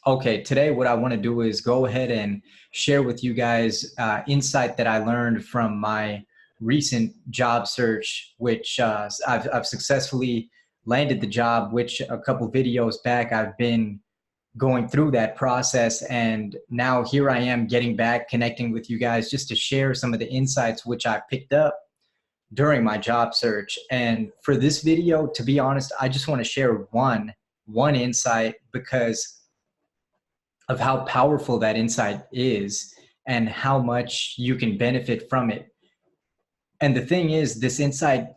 Okay, today what I want to do is go ahead and share with you guys insight that I learned from my recent job search, which I've successfully landed the job, which a couple videos back I've been going through that process. And now here I am getting back, connecting with you guys just to share some of the insights which I picked up during my job search. And for this video, to be honest, I just want to share one insight because of how powerful that insight is and how much you can benefit from it. And the thing is, this insight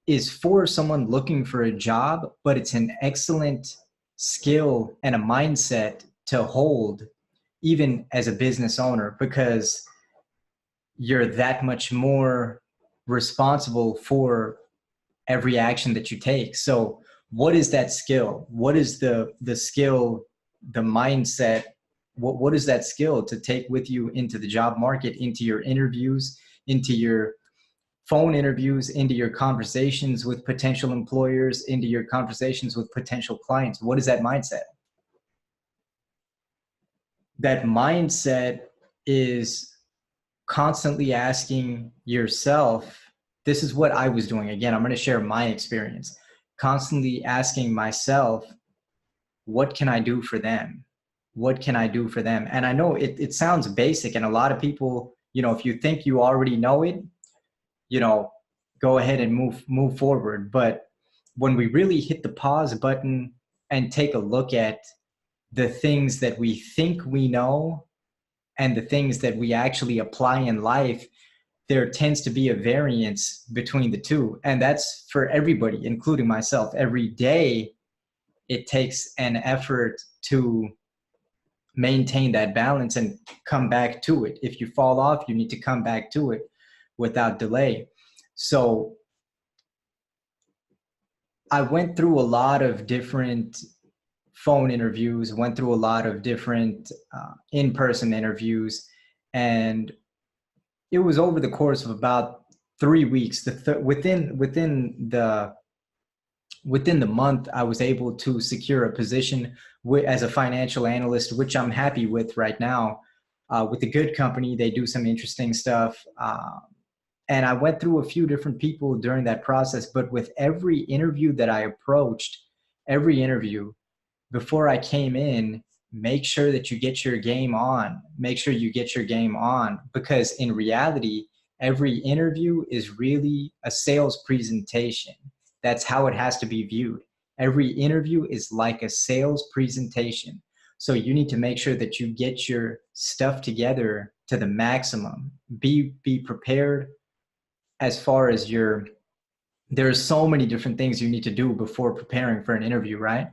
is for someone looking for a job, but it's an excellent skill and a mindset to hold even as a business owner, because you're that much more responsible for every action that you take. So what is that skill? What is the skill, the mindset? What is that skill to take with you into the job market, into your interviews, into your phone interviews, into your conversations with potential employers, into your conversations with potential clients? What is that mindset? That mindset is constantly asking yourself, this is what I was doing. Again, I'm going to share my experience. Constantly asking myself, what can I do for them? What can I do for them? And I know it sounds basic, and a lot of people, if you think you already know it, you know, go ahead and move forward. But when we really hit the pause button and take a look at the things that we think we know and the things that we actually apply in life, there tends to be a variance between the two. And that's for everybody, including myself. Every day, it takes an effort to maintain that balance and come back to it. If you fall off, you need to come back to it without delay. So I went through a lot of different phone interviews, went through a lot of different in-person interviews, and it was over the course of about 3 weeks. Within the month, I was able to secure a position as a financial analyst, which I'm happy with right now. With a good company, they do some interesting stuff. And I went through a few different people during that process, but with every interview that I approached, every interview, before I came in, make sure that you get your game on. Make sure you get your game on, because in reality, every interview is really a sales presentation. That's how it has to be viewed. Every interview is like a sales presentation. So you need to make sure that you get your stuff together to the maximum. Be prepared as far as there's so many different things you need to do before preparing for an interview, right?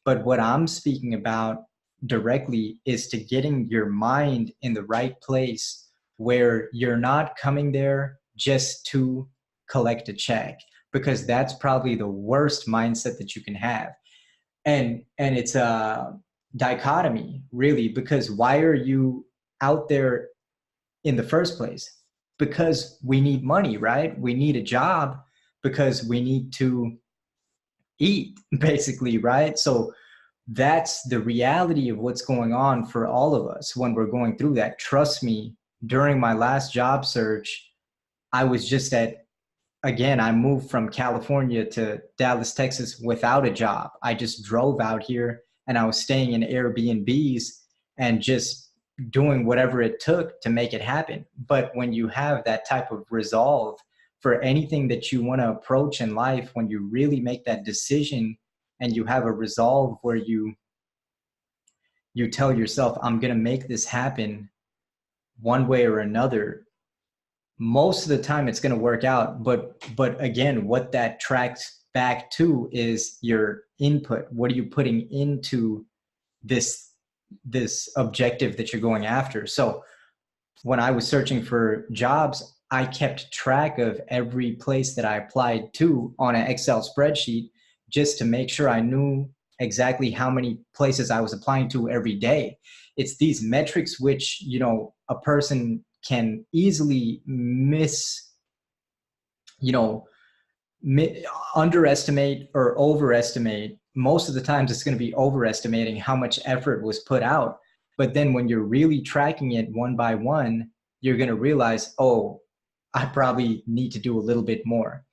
But what I'm speaking about directly is to getting your mind in the right place where you're not coming there just to collect a check, because that's probably the worst mindset that you can have. And it's a dichotomy, really, because why are you out there in the first place? Because we need money, right? We need a job because we need to eat, basically, right? So that's the reality of what's going on for all of us when we're going through that. Trust me, during my last job search, I was just again, I moved from California to Dallas, Texas without a job. I just drove out here and I was staying in Airbnbs and just doing whatever it took to make it happen. But when you have that type of resolve for anything that you want to approach in life, when you really make that decision and you have a resolve where you tell yourself, I'm going to make this happen one way or another, most of the time it's going to work out. But again, what that tracks back to is your input. What are you putting into this objective that you're going after? So when I was searching for jobs, I kept track of every place that I applied to on an Excel spreadsheet, just to make sure I knew exactly how many places I was applying to every day. It's these metrics which, a person can easily you know, underestimate or overestimate most of the times it's going to be overestimating how much effort was put out. But then when you're really tracking it one by one, you're going to realize, oh, I probably need to do a little bit more.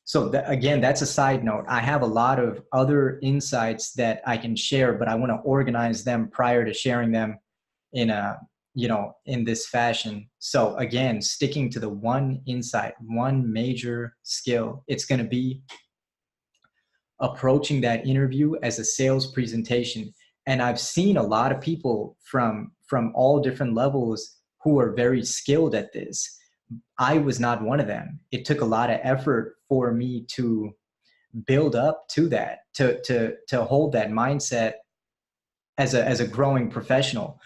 So again, that's a side note. I have a lot of other insights that I can share, but I want to organize them prior to sharing them in a, in this fashion. So again, sticking to the one insight, one major skill, it's going to be approaching that interview as a sales presentation. And I've seen a lot of people from all different levels who are very skilled at this. I was not one of them. It took a lot of effort for me to build up to that, to hold that mindset as a growing professional.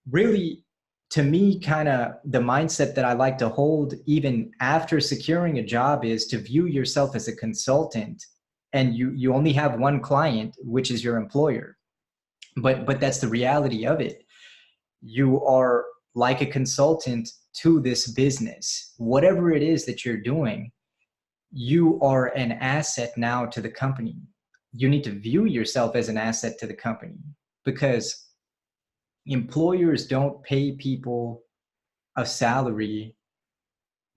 Really, to me, kind of the mindset that I like to hold even after securing a job is to view yourself as a consultant, and you only have one client, which is your employer. But that's the reality of it. You are like a consultant to this business. Whatever it is that you're doing, you are an asset now to the company. You need to view yourself as an asset to the company, because employers don't pay people a salary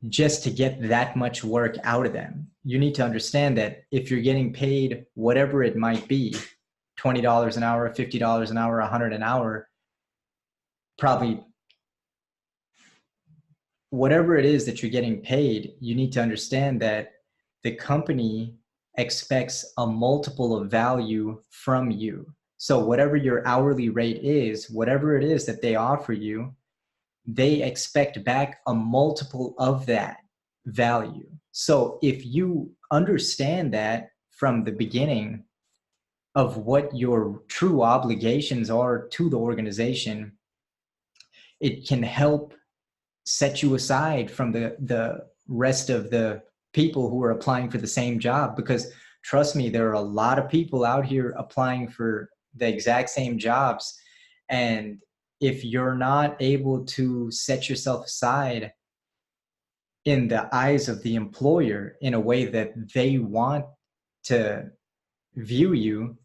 just to get that much work out of them. You need to understand that if you're getting paid whatever it might be, $20 an hour, $50 an hour, $100 an hour, probably whatever it is that you're getting paid, you need to understand that the company expects a multiple of value from you. So whatever your hourly rate is, whatever it is that they offer you, they expect back a multiple of that value. So if you understand that from the beginning of what your true obligations are to the organization, it can help set you aside from the rest of the people who are applying for the same job. Because trust me, there are a lot of people out here applying for the exact same jobs. And if you're not able to set yourself aside in the eyes of the employer in a way that they want to view you,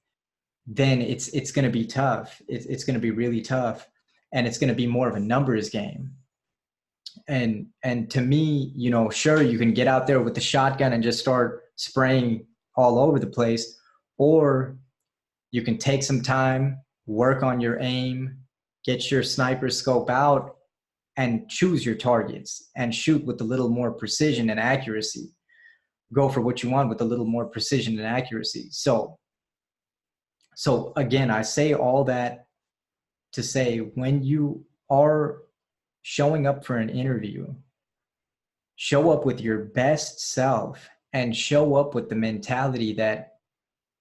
then it's going to be tough. It's going to be really tough, and it's going to be more of a numbers game. And to me, sure, you can get out there with the shotgun and just start spraying all over the place, or you can take some time, work on your aim, get your sniper scope out, and choose your targets and shoot with a little more precision and accuracy. Go for what you want with a little more precision and accuracy. So again, I say all that to say, when you are showing up for an interview, show up with your best self and show up with the mentality that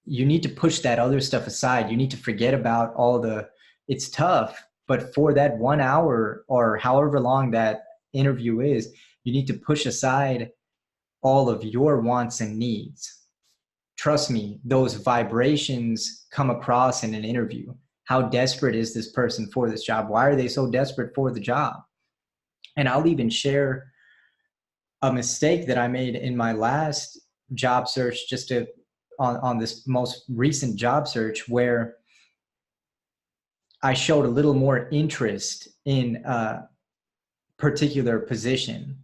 you need to push that other stuff aside. You need to forget about it's tough, but for that 1 hour or however long that interview is, you need to push aside all of your wants and needs. Trust me, those vibrations come across in an interview. How desperate is this person for this job? Why are they so desperate for the job? And I'll even share a mistake that I made in my last job search, on this most recent job search, where I showed a little more interest in a particular position.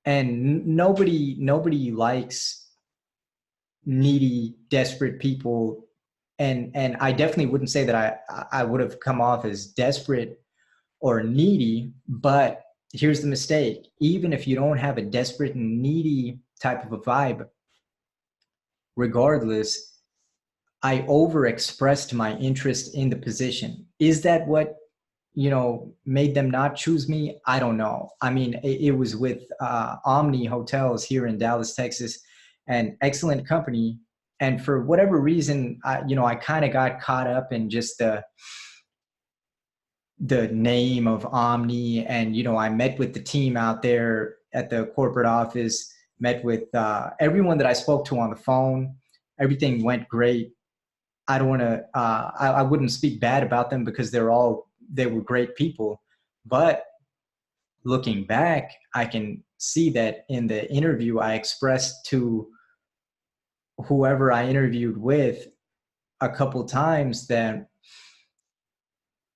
And nobody likes needy, desperate people. And I definitely wouldn't say that I would have come off as desperate or needy, but here's the mistake. Even if you don't have a desperate and needy type of a vibe, regardless, I overexpressed my interest in the position. Is that what, made them not choose me? I don't know. I mean, it was with Omni Hotels here in Dallas, Texas, an excellent company. And for whatever reason, I kind of got caught up in just the name of Omni. And, I met with the team out there at the corporate office, met with everyone that I spoke to on the phone. Everything went great. I don't want to, I wouldn't speak bad about them, because they were great people. But looking back, I can see that in the interview, I expressed to whoever I interviewed with a couple times that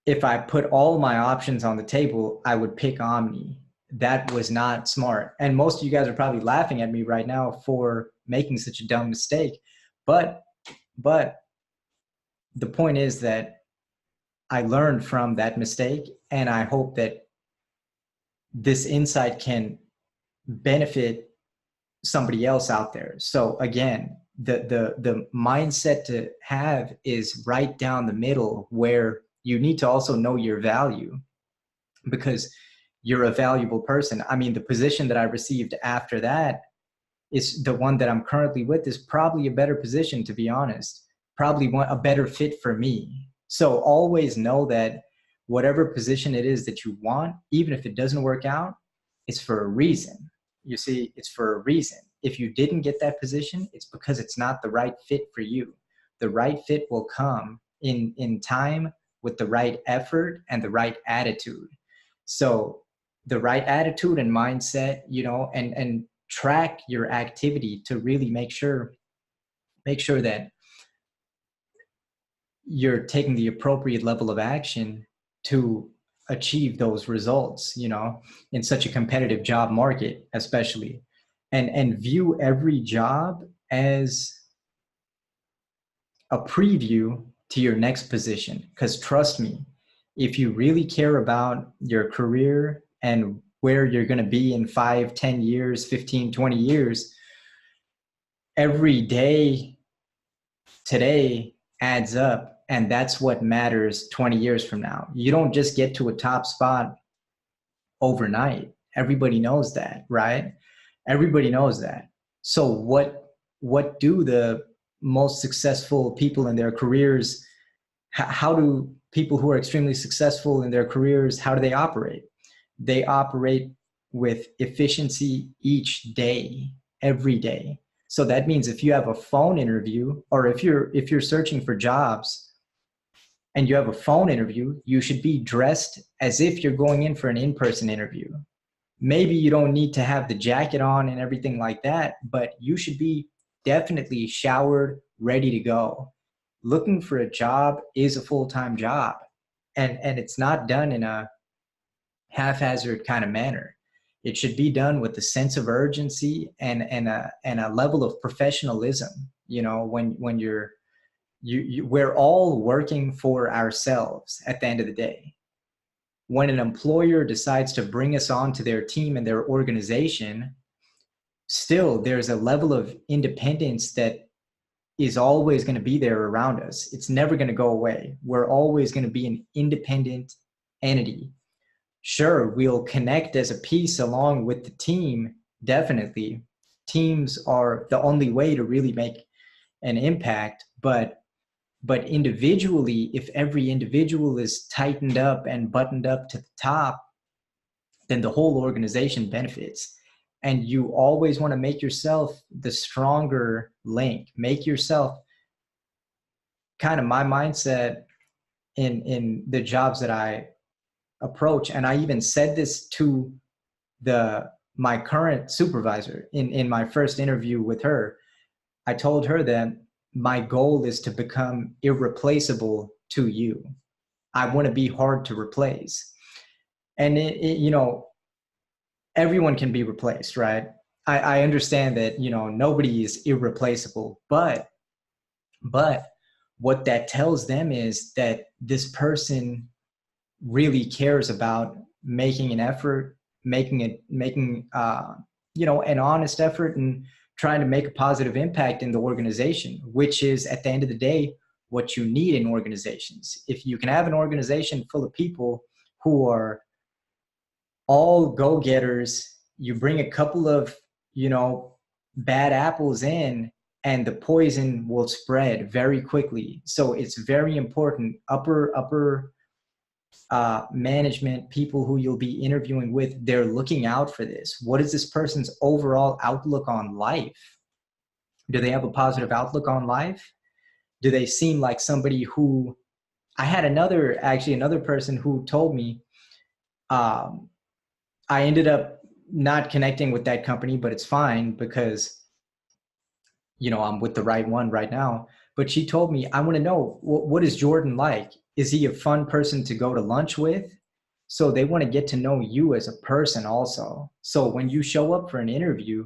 if I put all my options on the table, I would pick Omni. That was not smart. And most of you guys are probably laughing at me right now for making such a dumb mistake. But the point is that I learned from that mistake, and I hope that this insight can benefit somebody else out there. So again, the mindset to have is right down the middle, where you need to also know your value, because you're a valuable person. I mean, the position that I received after that is the one that I'm currently with, is probably a better position, to be honest, probably a better fit for me. So always know that whatever position it is that you want, even if it doesn't work out, it's for a reason. You see, it's for a reason. If you didn't get that position, it's because it's not the right fit for you. The right fit will come in time, with the right effort and the right attitude. So the right attitude and mindset, and track your activity to really make sure that you're taking the appropriate level of action to achieve those results, in such a competitive job market, especially. And view every job as a preview to your next position. Because trust me, if you really care about your career and where you're going to be in 5, 10 years, 15, 20 years, every day today adds up. And that's what matters 20 years from now. You don't just get to a top spot overnight. Everybody knows that, right? Everybody knows that. So what do the most successful people in their careers, how do people who are extremely successful in their careers, how do they operate? They operate with efficiency each day, every day. So that means if you have a phone interview, or if you're searching for jobs and you have a phone interview, you should be dressed as if you're going in for an in-person interview. Maybe you don't need to have the jacket on and everything like that, but you should be definitely showered, ready to go. Looking for a job is a full-time job, and it's not done in a haphazard kind of manner. It should be done with a sense of urgency and a level of professionalism. When we're all working for ourselves at the end of the day. When an employer decides to bring us onto their team and their organization, still there's a level of independence that is always going to be there around us. It's never going to go away. We're always going to be an independent entity. Sure, we'll connect as a piece along with the team. Definitely. Teams are the only way to really make an impact, but individually, if every individual is tightened up and buttoned up to the top, then the whole organization benefits. And you always want to make yourself the stronger link. Make yourself, kind of my mindset in the jobs that I approach. And I even said this to my current supervisor in my first interview with her. I told her that my goal is to become irreplaceable to you. I want to be hard to replace. And everyone can be replaced, right? I understand that, nobody is irreplaceable, but what that tells them is that this person really cares about making an effort, making an honest effort, and trying to make a positive impact in the organization, which is, at the end of the day, what you need in organizations. If you can have an organization full of people who are all go-getters, you bring a couple of, bad apples in, and the poison will spread very quickly. So it's very important. Upper management, people who you'll be interviewing with, they're looking out for this. What is this person's overall outlook on life? Do they have a positive outlook on life? Do they seem like somebody who, I had another person who told me, I ended up not connecting with that company, but it's fine because, I'm with the right one right now. But she told me, I want to know, what is Jordan like? Is he a fun person to go to lunch with? So they want to get to know you as a person also. So when you show up for an interview,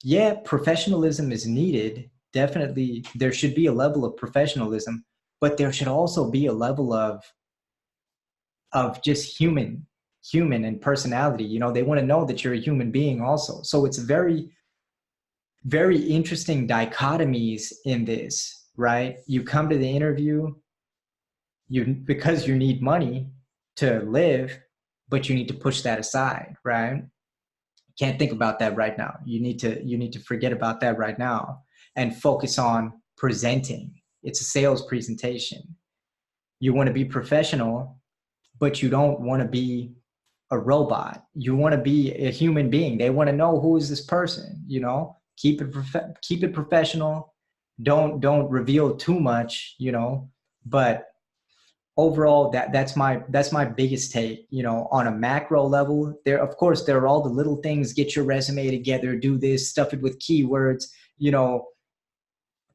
yeah, professionalism is needed. Definitely, there should be a level of professionalism, but there should also be a level of just human and personality. You know, they want to know that you're a human being also. So it's very, very interesting dichotomies in this, right? You come to the interview, because you need money to live, but you need to push that aside, right? Can't think about that right now. You need to forget about that right now and focus on presenting. It's a sales presentation. You want to be professional, but you don't want to be a robot. You want to be a human being. They want to know, who is this person, you know? Keep it professional. Don't reveal too much, you know, but overall, that's my biggest take. You know, on a macro level, there, of course, there are all the little things. Get your resume together, do this, stuff it with keywords. You know,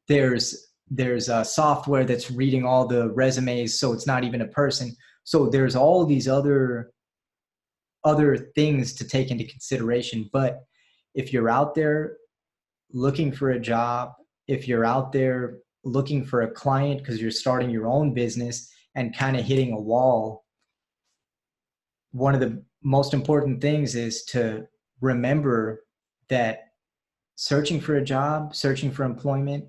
there's a software that's reading all the resumes, so it's not even a person. So there's all these other things to take into consideration. But if you're out there looking for a job, if you're out there looking for a client because you're starting your own business and kind of hitting a wall, one of the most important things is to remember that searching for a job, searching for employment,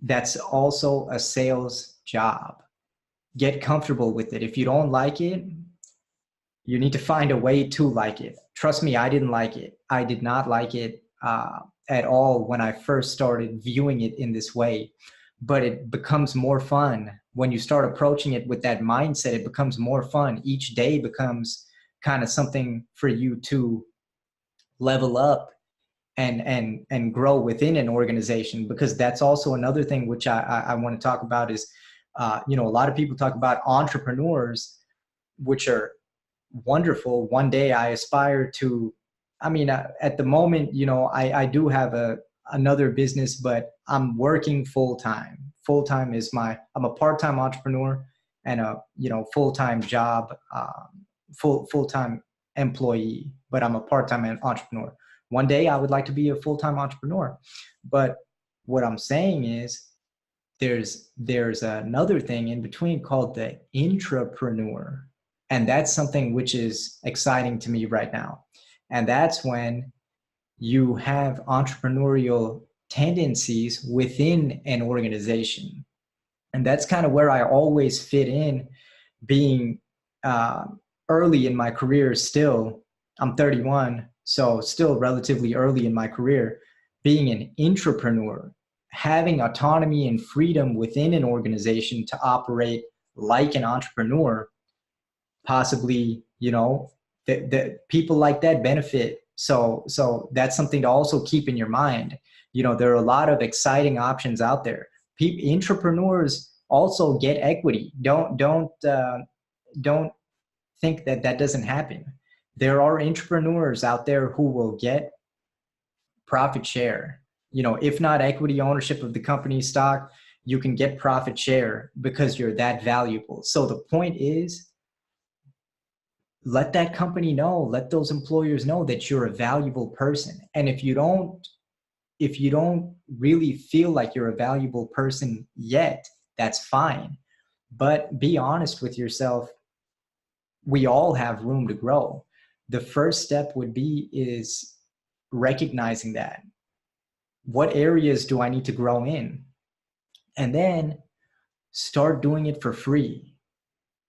that's also a sales job. Get comfortable with it. If you don't like it, you need to find a way to like it. Trust me, I didn't like it. I did not like it at all when I first started viewing it in this way. But it becomes more fun when you start approaching it with that mindset. It becomes more fun. Each day becomes kind of something for you to level up and grow within an organization, because that's also another thing which I want to talk about is, you know, a lot of people talk about entrepreneurs, which are wonderful. One day I aspire to, I mean, at the moment, you know, I do have another business, but I'm working full time. Full time is I'm a part-time entrepreneur and a, you know, full-time job, full-time employee, but I'm a part-time entrepreneur. One day I would like to be a full-time entrepreneur. But what I'm saying is there's another thing in between called the intrapreneur. And that's something which is exciting to me right now. And that's when you have entrepreneurial tendencies within an organization. And that's kind of where I always fit in, being early in my career still. I'm 31, so still relatively early in my career. Being an intrapreneur, having autonomy and freedom within an organization to operate like an entrepreneur, possibly, you know, the people like that benefit. So that's something to also keep in your mind. You know, there are a lot of exciting options out there. Entrepreneurs also get equity. Don't think that that doesn't happen. There are entrepreneurs out there who will get profit share. You know, if not equity ownership of the company stock, you can get profit share because you're that valuable. So the point is, let that company know, let those employers know that you're a valuable person. And if you don't really feel like you're a valuable person yet, that's fine. But be honest with yourself. We all have room to grow. The first step is recognizing that. What areas do I need to grow in? And then start doing it for free.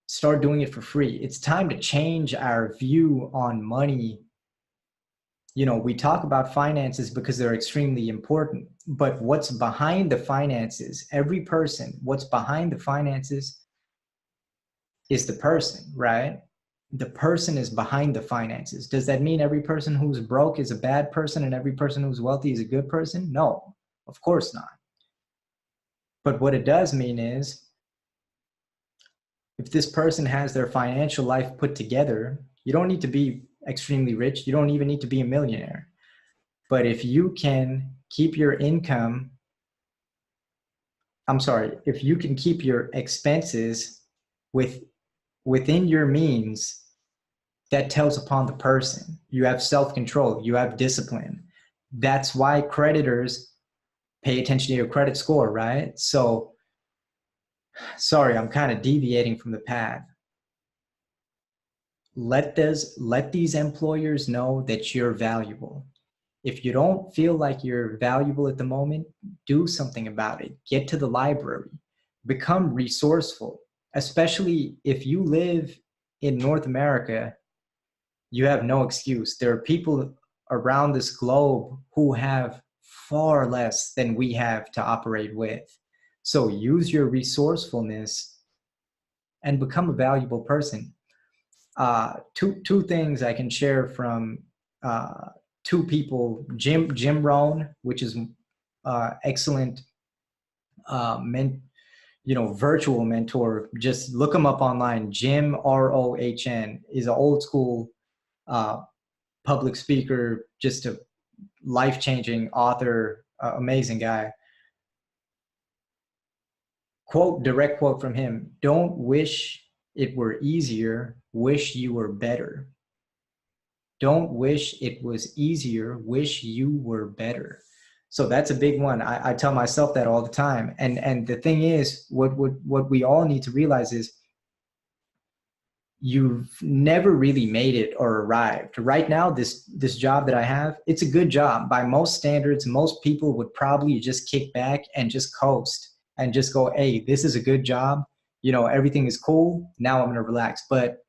Start doing it for free. It's time to change our view on money. You know, we talk about finances because they're extremely important, but what's behind the finances, every person, what's behind the finances is the person, right? The person is behind the finances. Does that mean every person who's broke is a bad person and every person who's wealthy is a good person? No, of course not. But what it does mean is, if this person has their financial life put together, you don't need to be extremely rich. You don't even need to be a millionaire. But if you can keep your income I'm sorry, if you can keep your expenses with within your means, that tells upon the person. You have self-control, you have discipline. That's why creditors pay attention to your credit score, right? So, sorry, I'm kind of deviating from the path. Let these employers know that you're valuable. If you don't feel like you're valuable at the moment, do something about it. Get to the library, become resourceful, especially if you live in North America. You have no excuse. There are people around this globe who have far less than we have to operate with. So use your resourcefulness and become a valuable person. Two things I can share from uh, two people: Jim Rohn, which is excellent men, virtual mentor. Just look him up online. Jim Rohn is an old school uh, public speaker, just a life-changing author, amazing guy. Direct quote from him: "Don't wish it were easier, wish you were better." Don't wish it was easier, wish you were better. So that's a big one. I tell myself that all the time. And the thing is, what we all need to realize is you've never really made it or arrived. Right now, this job that I have, it's a good job. By most standards, most people would probably just kick back and just coast and just go, hey, this is a good job. Everything is cool. Now I'm going to relax. But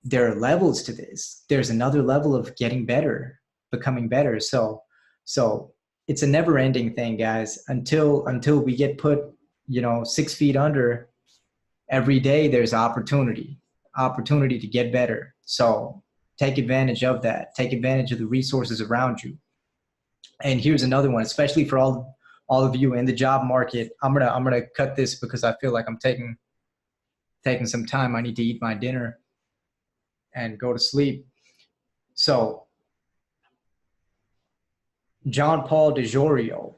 there are levels to this. There's another level of getting better, becoming better. So it's a never ending thing, guys, until we get put, 6 feet under. Every day there's opportunity to get better. So take advantage of that. Take advantage of the resources around you. And here's another one, especially for all of you in the job market. I'm gonna cut this because I feel like I'm taking some time. I need to eat my dinner and go to sleep. So John Paul DeJorio,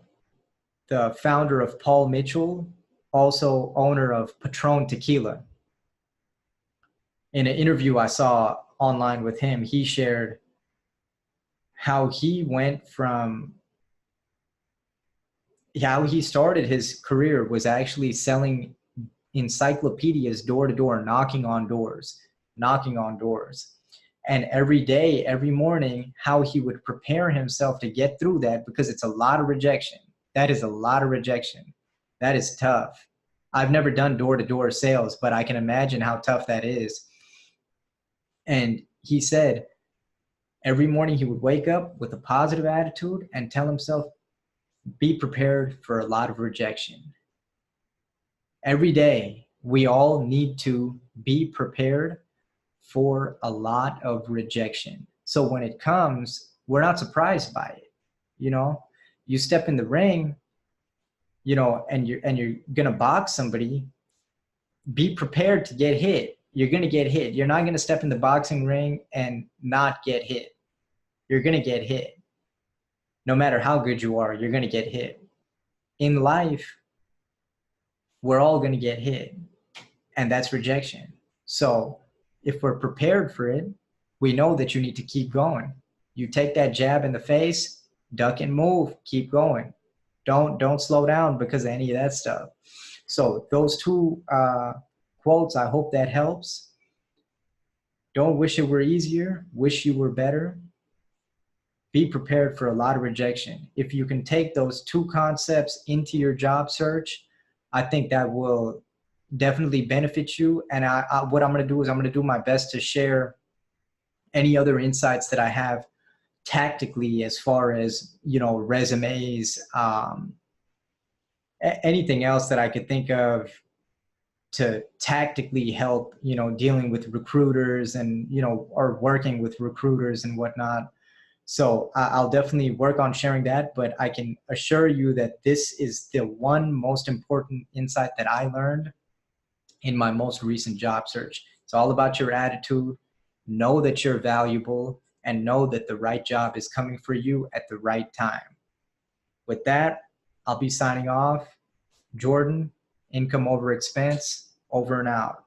the founder of Paul Mitchell, also owner of Patron Tequila. In an interview I saw online with him, he shared how he went from how he started his career was actually selling encyclopedias door to door, knocking on doors. And every day, every morning, how he would prepare himself to get through that, because it's a lot of rejection. That is a lot of rejection. That is tough. I've never done door to door sales, but I can imagine how tough that is. And he said every morning he would wake up with a positive attitude and tell himself, be prepared for a lot of rejection. Every day, we all need to be prepared for a lot of rejection. So when it comes, we're not surprised by it. You step in the ring, and you're gonna box somebody. Be prepared to get hit. You're gonna get hit. You're not gonna step in the boxing ring and not get hit. You're gonna get hit. No matter how good you are, you're gonna get hit. In life, we're all gonna get hit, and that's rejection. So if we're prepared for it, we know that you need to keep going. You take that jab in the face, duck and move, keep going. Don't slow down because of any of that stuff. So those two quotes, I hope that helps. Don't wish it were easier, wish you were better. Be prepared for a lot of rejection. If you can take those two concepts into your job search, I think that will definitely benefit you. And what I'm going to do is I'm going to do my best to share any other insights that I have tactically, as far as, resumes, anything else that I could think of to tactically help, dealing with recruiters and, or working with recruiters and whatnot. So I'll definitely work on sharing that, but I can assure you that this is the one most important insight that I learned in my most recent job search. It's all about your attitude. Know that you're valuable and know that the right job is coming for you at the right time. With that, I'll be signing off. Jordan, income over expense, over and out.